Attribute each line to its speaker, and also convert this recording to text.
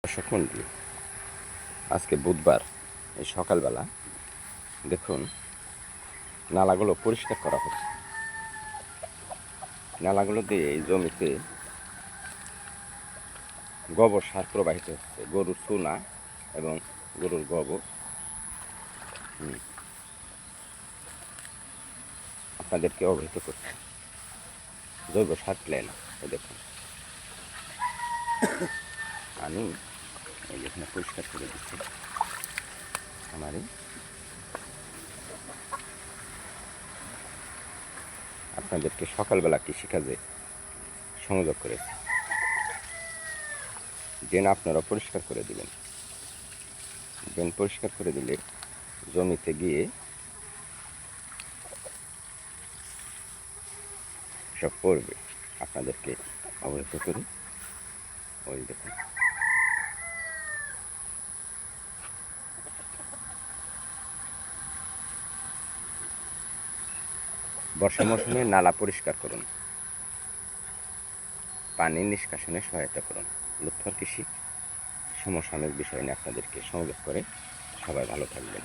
Speaker 1: দর্শক মণ্ডলী, আজকে বুধবার এই সকালবেলা দেখুন নালাগুলো পরিষ্কার করা হচ্ছে। নালাগুলো দিয়ে এই জমিতে গোবর সার প্রবাহিত হচ্ছে, গরুর চুনা এবং গরুর গোবর। আপনাদেরকে অবহিত করছি জৈব সার প্ল্যান। এই দেখুন আমি এই যেখানে পরিষ্কার করে দিচ্ছি আমারই আপনাদেরকে সকালবেলা কৃষিকাজে সংযোগ করেছি, ড্রেন আপনারা পরিষ্কার করে দিবেন। ড্রেন পরিষ্কার করে দিলে জমিতে গিয়ে সব পড়বে। আপনাদেরকে অবহিত করি, ওই দেখুন বর্ষা মৌসুমে নালা পরিষ্কার করুন, পানি নিষ্কাশনে সহায়তা করুন। লুৎফর কৃষি সমসাময়িক বিষয় নিয়ে আপনাদেরকে সংযোগ করে। সবাই ভালো থাকবেন।